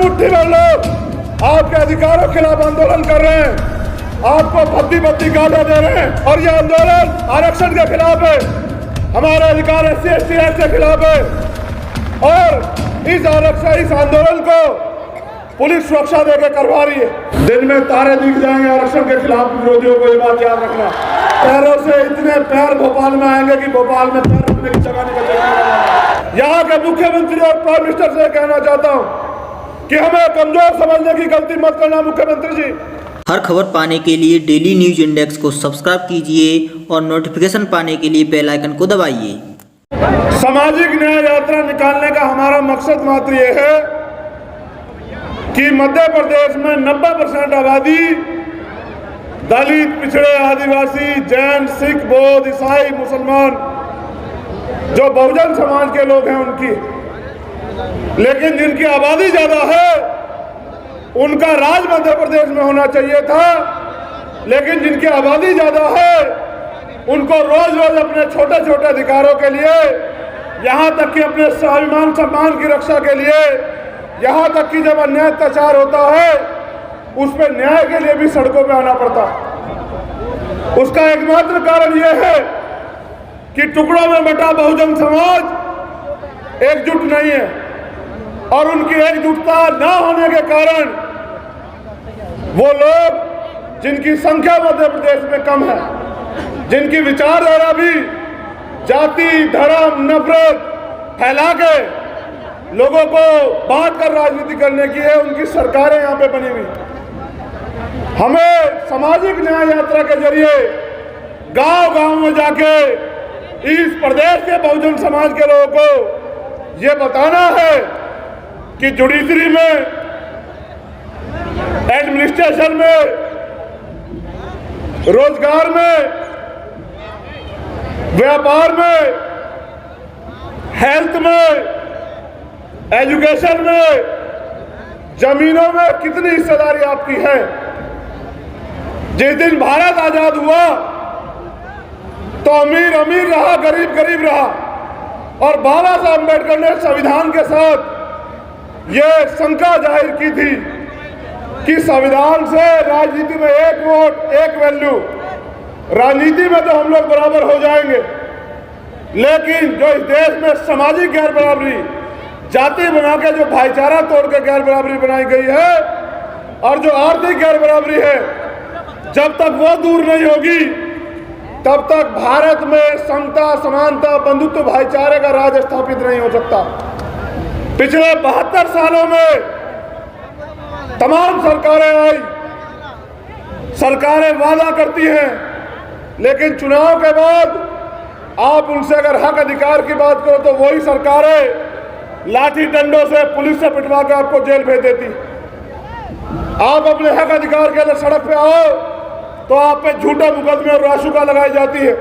मुट्ठी भर लोग आपके अधिकारों के खिलाफ आंदोलन कर रहे हैं, आपको भद्दी भद्दी गालियां दे रहे हैं। और यह आंदोलन आरक्षण के खिलाफ है, हमारे अधिकार SC/ST एक्ट के खिलाफ है। और इस आंदोलन को पुलिस सुरक्षा देकर करवा रही है। दिन में तारे दिख जाएंगे आरक्षण के खिलाफ विरोधियों को, ये बात याद रखना। पैरों से इतने पैर भोपाल में आएंगे कि भोपाल में पैर रखने की जगह नहीं बचेगी। यहाँ के मुख्यमंत्री और प्राइम मिनिस्टर से कहना चाहता हूँ कि हमें कमजोर समझने की गलती मत करना मुख्यमंत्री जी। हर खबर पाने के लिए डेली न्यूज इंडेक्स को सब्सक्राइब कीजिए और नोटिफिकेशन पाने के लिए बेल आइकन को दबाइए। सामाजिक न्याय यात्रा निकालने का हमारा मकसद मात्र ये है कि मध्य प्रदेश में 90% आबादी दलित, पिछड़े, आदिवासी, जैन, सिख, बौद्ध, ईसाई, मुसलमान जो बहुजन समाज के लोग हैं उनकी, लेकिन जिनकी आबादी ज्यादा है उनका राज मध्य प्रदेश में होना चाहिए था, लेकिन जिनकी आबादी ज्यादा है उनको रोज रोज अपने छोटे छोटे अधिकारों के लिए, यहाँ तक कि अपने स्वाभिमान सम्मान की रक्षा के लिए, यहाँ तक कि जब अन्याय अत्याचार होता है उस पर न्याय के लिए भी सड़कों पे आना पड़ता है। उसका एकमात्र कारण यह है कि टुकड़ों में बटा बहुजन समाज एकजुट नहीं है, और उनकी एकजुटता न होने के कारण वो लोग जिनकी संख्या मध्य प्रदेश में कम है, जिनकी विचारधारा भी जाति, धर्म, नफरत फैला के लोगों को बांट कर राजनीति करने की है, उनकी सरकारें यहाँ पे बनी हुई। हमें सामाजिक न्याय यात्रा के जरिए गांव-गांव में जाके इस प्रदेश के बहुजन समाज के लोगों को ये बताना है कि जुडिशरी में, एडमिनिस्ट्रेशन में, रोजगार में, व्यापार में, हेल्थ में, एजुकेशन में, जमीनों में कितनी हिस्सेदारी आपकी है। जिस दिन भारत आजाद हुआ तो अमीर अमीर रहा, गरीब गरीब रहा, और बाबा साहब अम्बेडकर ने संविधान के साथ ये शंका जाहिर की थी कि संविधान से राजनीति में एक वोट एक वैल्यू, राजनीति में तो हम लोग बराबर हो जाएंगे, लेकिन जो इस देश में सामाजिक गैर बराबरी, जाति बना के जो भाईचारा तोड़ के गैर बराबरी बनाई गई है, और जो आर्थिक गैर बराबरी है, जब तक वो दूर नहीं होगी तब तक भारत में समता, समानता, बंधुत्व, भाईचारे का राज स्थापित नहीं हो सकता। पिछले 72 सालों में तमाम सरकारें आई, सरकारें वादा करती हैं, लेकिन चुनाव के बाद आप उनसे अगर हक अधिकार की बात करो तो वही सरकारें लाठी डंडों से, पुलिस से पिटवा कर आपको जेल भेज देती। आप अपने हक अधिकार के लिए सड़क पे आओ तो आप पे झूठा मुकदमे और रासुका लगाई जाती है।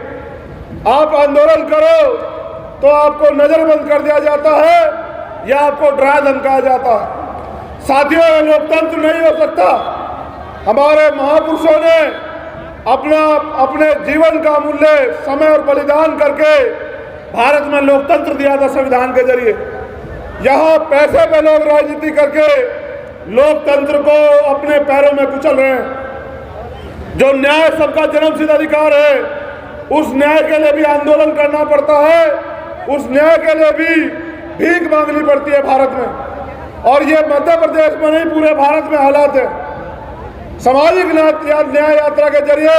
आप आंदोलन करो तो आपको नजरबंद कर दिया जाता है या आपको डरा धमकाया जाता है। साथियों, ये लोकतंत्र नहीं हो सकता। हमारे महापुरुषों ने अपने जीवन का मूल्य, समय और बलिदान करके भारत में लोकतंत्र दिया था संविधान के जरिए। यहाँ पैसे पे लोग राजनीति करके लोकतंत्र को अपने पैरों में कुचल रहे हैं। जो न्याय सबका जन्मसिद्ध अधिकार है, उस न्याय के लिए भी आंदोलन करना पड़ता है, उस न्याय के लिए भी भीख मांगनी पड़ती है भारत में। और ये मध्य प्रदेश में नहीं, पूरे भारत में हालात है। सामाजिक न्याय यात्रा के जरिए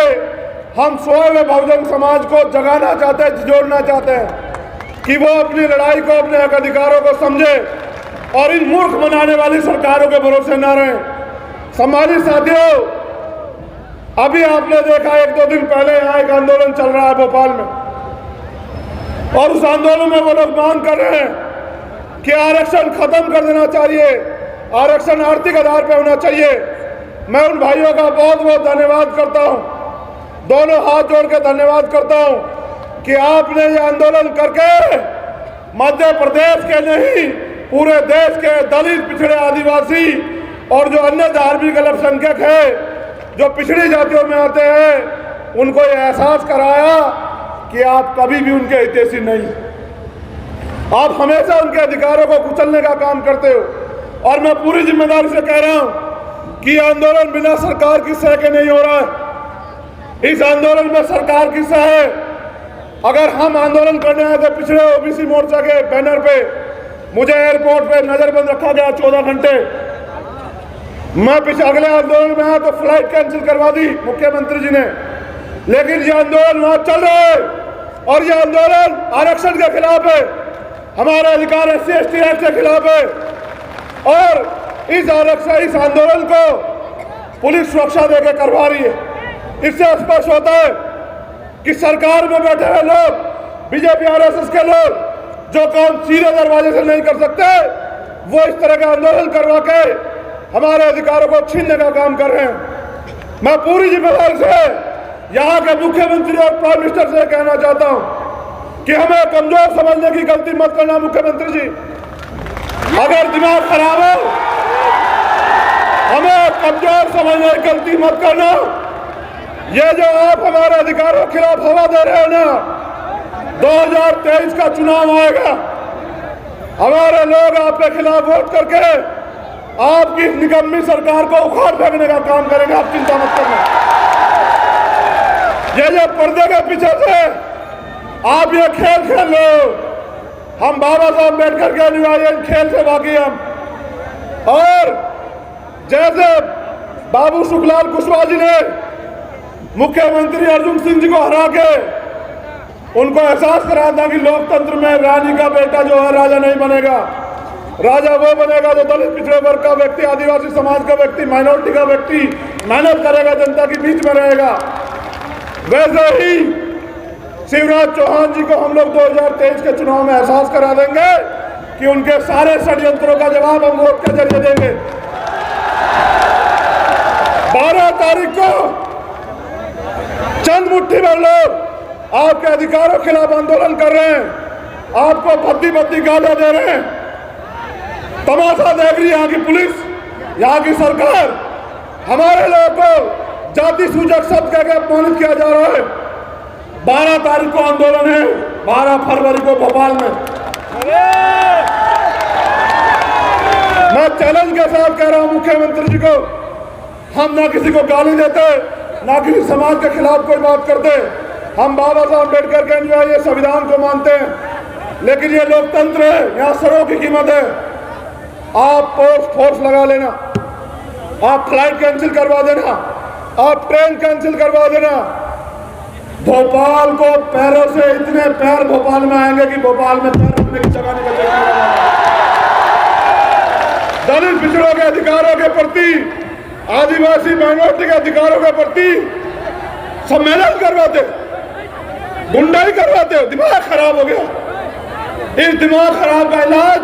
हम स्वयं बहुजन समाज को जगाना चाहते हैं, जोड़ना चाहते हैं कि वो अपनी लड़ाई को, अपने हक अधिकारों को समझे और इन मूर्ख बनाने वाली सरकारों के भरोसे न रहें। समाजी साथियों, अभी आपने देखा 1-2 दिन पहले यहाँ एक आंदोलन चल रहा है भोपाल में, और उस आंदोलन में वो लोग मांग कर रहे हैं कि आरक्षण खत्म कर देना चाहिए, आरक्षण आर्थिक आधार पर होना चाहिए। मैं उन भाइयों का बहुत बहुत धन्यवाद करता हूँ, दोनों हाथ जोड़ के धन्यवाद करता हूँ कि आपने ये आंदोलन करके मध्य प्रदेश के नहीं, पूरे देश के दलित, पिछड़े, आदिवासी और जो अन्य धार्मिक अल्पसंख्यक है, जो पिछड़ी जातियों में आते हैं, उनको ये एहसास कराया कि आप कभी भी उनके हितैषी नहीं, आप हमेशा उनके अधिकारों को कुचलने का काम करते हो। और मैं पूरी जिम्मेदारी से कह रहा हूं कि आंदोलन बिना सरकार की सह के नहीं हो रहा है। इस आंदोलन में सरकार की सह है। अगर हम आंदोलन करने आए थे पिछड़े ओबीसी मोर्चा के बैनर पे, मुझे एयरपोर्ट पे नजरबंद रखा गया 14 घंटे। मैं अगले आंदोलन में आया तो फ्लाइट कैंसिल करवा दी मुख्यमंत्री जी ने। लेकिन ये आंदोलन वहां चल रहा है और ये आंदोलन आरक्षण के खिलाफ है, हमारे अधिकार SC/ST एक्ट के खिलाफ है। और इस आंदोलन को पुलिस सुरक्षा देकर करवा रही है। इससे स्पष्ट होता है कि सरकार में बैठे हुए लोग, बीजेपी RSS के लोग, जो काम सीधे दरवाजे से नहीं कर सकते, वो इस तरह का आंदोलन करवा के हमारे अधिकारों को छीनने का काम कर रहे हैं। मैं पूरी जिम्मेदारी से यहाँ के मुख्यमंत्री और प्राइम मिनिस्टर से कहना चाहता हूँ कि हमें कमजोर समझने की गलती मत करना। मुख्यमंत्री जी, अगर दिमाग खराब हो, हमें कमजोर समझने की गलती मत करना। ये जो आप हमारे अधिकारों के खिलाफ हवा दे रहे हो ना, 2023 का चुनाव आएगा, हमारे लोग आपके खिलाफ वोट करके आपकी निकम्मी सरकार को उखाड़ फेंकने का काम करेंगे। आप चिंता मत करना। ये जो पर्दे के पीछे से आप ये खेल खेल लो, हम बाबा साहब अम्बेडकर के अनुयायी, खेल से बाकी हम। और जैसे बाबू सुखलाल कुशवाहा जी ने मुख्यमंत्री अर्जुन सिंह जी को हरा के उनको एहसास करा था कि लोकतंत्र में रानी का बेटा जो है राजा नहीं बनेगा, राजा वो बनेगा जो दलित पिछड़े वर्ग का व्यक्ति, आदिवासी समाज का व्यक्ति, माइनॉरिटी का व्यक्ति मेहनत करेगा, जनता के बीच में रहेगा। वैसे ही शिवराज चौहान जी को हम लोग 2023 के चुनाव में एहसास करा देंगे कि उनके सारे षड्यंत्रों का जवाब हम वोट के जरिए देंगे। 12 तारीख को चंद मुट्ठी भर लोग आपके अधिकारों के खिलाफ आंदोलन कर रहे हैं, आपको भद्दी भद्दी गालियां दे रहे हैं, तमाशा देख रही है यहाँ की पुलिस, यहाँ की सरकार। हमारे लोगों को जाति सूचक शब्द कहकर अपमानित किया जा रहा है। 12 तारीख को आंदोलन है, 12 फरवरी को भोपाल में। मैं चैलेंज के साथ कह रहा हूं मुख्यमंत्री जी को, हम ना किसी को गाली देते, ना किसी समाज के खिलाफ कोई बात करते। हम बाबा साहब अम्बेडकर के अनुयायी संविधान को मानते हैं, लेकिन ये लोकतंत्र है, यहाँ सरों की कीमत है। आप फोर्स लगा लेना, आप फ्लाइट कैंसिल करवा देना, आप ट्रेन कैंसिल करवा देना। भोपाल को पैरों से इतने पैर भोपाल में आएंगे कि भोपाल में पैर रखने की जगह नहीं बचेगी। दलित पिछड़ों के अधिकारों के प्रति, आदिवासी माइनॉरिटी के अधिकारों के प्रति सम्मेलन करवाते, गुंडाई करवाते हो। दिमाग खराब हो गया। इस दिमाग खराब का इलाज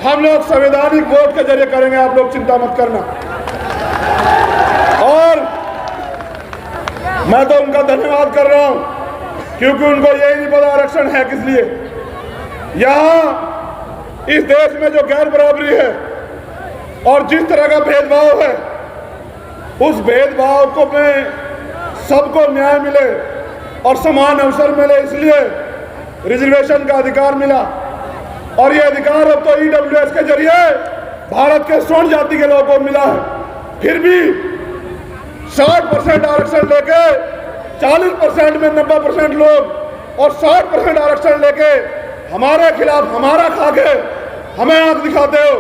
हम लोग संवैधानिक वोट के जरिए करेंगे। आप लोग चिंता मत करना। और मैं तो उनका धन्यवाद कर रहा हूं, क्योंकि उनको यही नहीं पता आरक्षण है किस लिए। यहां इस देश में जो गैर बराबरी है और जिस तरह का भेदभाव है, उस भेदभाव को में सबको न्याय मिले और समान अवसर मिले, इसलिए रिजर्वेशन का अधिकार मिला। और ये अधिकार अब तो EWS के जरिए भारत के स्वर्ण जाति के लोगों को मिला है। फिर भी 60% आरक्षण लेके 40% में 90% लोग और 60% आरक्षण लेके हमारे खिलाफ, हमारा खा के हमें आंख दिखाते हो।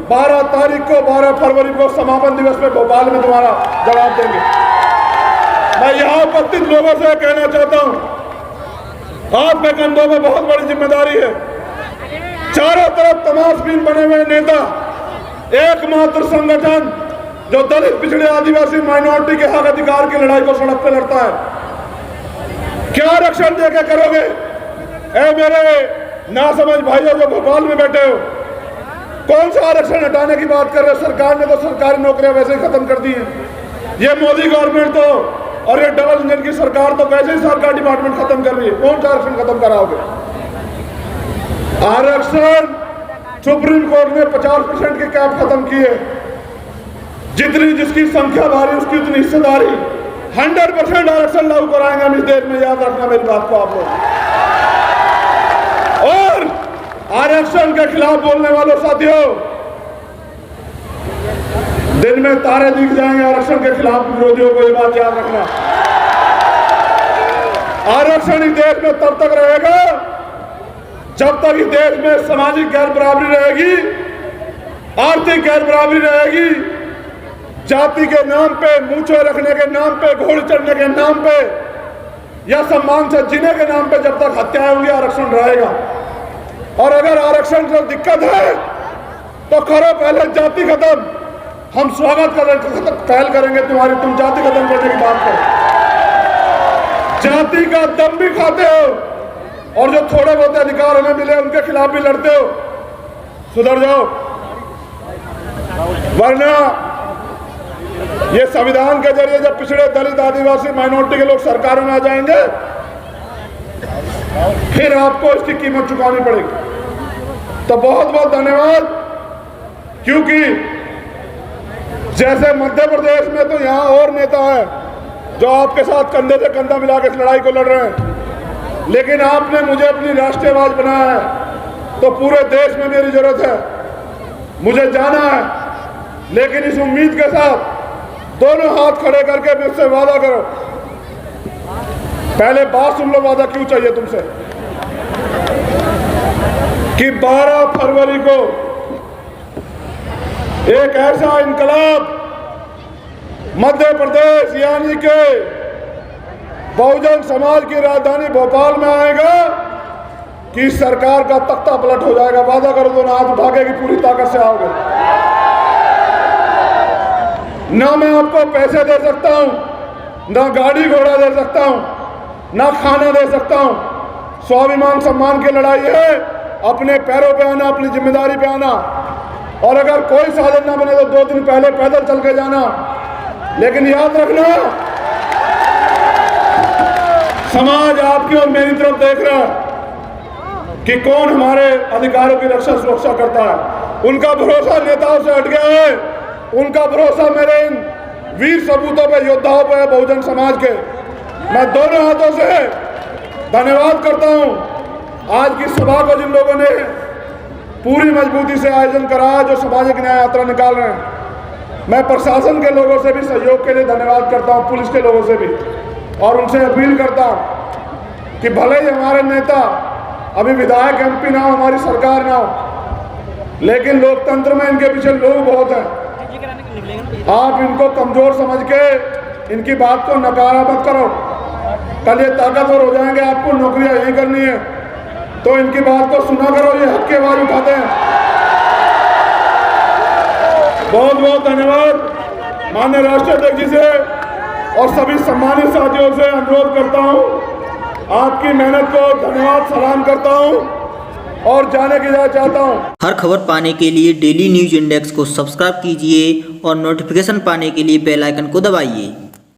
12 तारीख को, 12 फरवरी को समापन दिवस में भोपाल में तुम्हारा जवाब देंगे। मैं यहाँ उपस्थित लोगों से कहना चाहता हूँ, आपके कंधों में बहुत बड़ी जिम्मेदारी है। चारों तरफ तमाशबीन बने हुए नेता, एकमात्र संगठन जो दलित पिछड़े आदिवासी माइनॉरिटी के हक अधिकार की लड़ाई को सड़क पर लड़ता है। क्या आरक्षण देके करोगे? ए मेरे नासमझ भाइयों जो भोपाल में बैठे हो, कौन सा आरक्षण हटाने की बात कर रहे हो? सरकार ने तो सरकारी नौकरियां वैसे ही खत्म कर दी हैं। ये मोदी गवर्नमेंट तो और ये डबल इंजन की सरकार तो वैसे ही सरकार डिपार्टमेंट खत्म कर रही है। कौन सा आरक्षण खत्म कराओगे? आरक्षण सुप्रीम कोर्ट ने 50% की कैप खत्म की है। जितनी जिसकी संख्या भारी उसकी उतनी हिस्सेदारी। 100% आरक्षण लागू कराएंगे हम इस देश में, याद रखना मेरी बात को आप लोग। और आरक्षण के खिलाफ बोलने वालों साथियों, इनमें तारे दिख जाएंगे आरक्षण के खिलाफ विरोधियों को, ये बात याद रखना। आरक्षण ही देश में तब तक रहेगा जब तक इस देश में सामाजिक गैर बराबरी रहेगी, आर्थिक गैर बराबरी रहेगी, जाति के नाम पे, मूंछें रखने के नाम पे, घोड़े चढ़ने के नाम पे या सम्मान से जीने के नाम पे जब तक हत्याएं होंगी, आरक्षण रहेगा। और अगर आरक्षण से दिक्कत है तो करो पहले जाति खत्म, हम स्वागत पहल करेंगे तुम्हारी, तुम जाति खत्म करने की बात करो। जाति का दम भी खाते हो और जो थोड़े बहुत अधिकार हमें मिले उनके खिलाफ भी लड़ते हो, सुधर जाओ, वरना ये संविधान के जरिए जब पिछड़े, दलित, आदिवासी, माइनॉरिटी के लोग सरकारों में आ जाएंगे, फिर आपको इसकी कीमत चुकानी पड़ेगी। तो बहुत बहुत धन्यवाद, क्योंकि जैसे मध्य प्रदेश में तो यहाँ और नेता है जो आपके साथ कंधे से कंधा मिला के इस लड़ाई को लड़ रहे हैं, लेकिन आपने मुझे अपनी राष्ट्रीय आवाज बनाया है तो पूरे देश में मेरी जरूरत है, मुझे जाना है, लेकिन इस उम्मीद के साथ दोनों हाथ खड़े करके मुझसे वादा करो। पहले बात सुन लो, वादा क्यों चाहिए तुमसे, कि 12 फरवरी को एक ऐसा इनकलाब मध्य प्रदेश यानी के बहुजन समाज की राजधानी भोपाल में आएगा कि सरकार का तख्ता पलट हो जाएगा। वादा करो दोनों हाथ उठा के कि पूरी ताकत से आओगे। ना मैं आपको पैसे दे सकता हूं, ना गाड़ी घोड़ा दे सकता हूं, ना खाना दे सकता हूं। स्वाभिमान सम्मान की लड़ाई है, अपने पैरों पे आना, अपनी जिम्मेदारी पे आना, और अगर कोई साधन ना बने तो 2 दिन पहले पैदल चल के जाना। लेकिन याद रखना, समाज आपकी और मेरी तरफ देख रहा है कि कौन हमारे अधिकारों की रक्षा सुरक्षा करता है। उनका भरोसा नेताओं से हट गया है, उनका भरोसा मेरे इन वीर सपूतों पे, योद्धाओं पे है, बहुजन समाज के। मैं दोनों हाथों से धन्यवाद करता हूं आज की सभा को, जिन लोगों ने पूरी मजबूती से आयोजन कराया, जो सामाजिक न्याय यात्रा निकाल रहे हैं। मैं प्रशासन के लोगों से भी सहयोग के लिए धन्यवाद करता हूं, पुलिस के लोगों से भी, और उनसे अपील करता हूं कि भले ही हमारे नेता अभी विधायक, MP ना हो, हमारी सरकार ना हो, लेकिन लोकतंत्र में इनके पीछे लोग बहुत हैं। आप इनको कमजोर समझ के इनकी बात को नकारा मत करो। कल ये ताकतवर हो जाएंगे, आपको नौकरियां यही करनी है, तो इनकी बात को सुना करो, ये हक की आवाज उठाते हैं। बहुत बहुत धन्यवाद माननीय राष्ट्रीय अध्यक्ष जी से और सभी सम्मानित साथियों से अनुरोध करता हूं, आपकी मेहनत को धन्यवाद सलाम करता हूं और जाने की इजाजत चाहता हूं। हर खबर पाने के लिए डेली न्यूज इंडेक्स को सब्सक्राइब कीजिए और नोटिफिकेशन पाने के लिए बेल आइकन को दबाइए।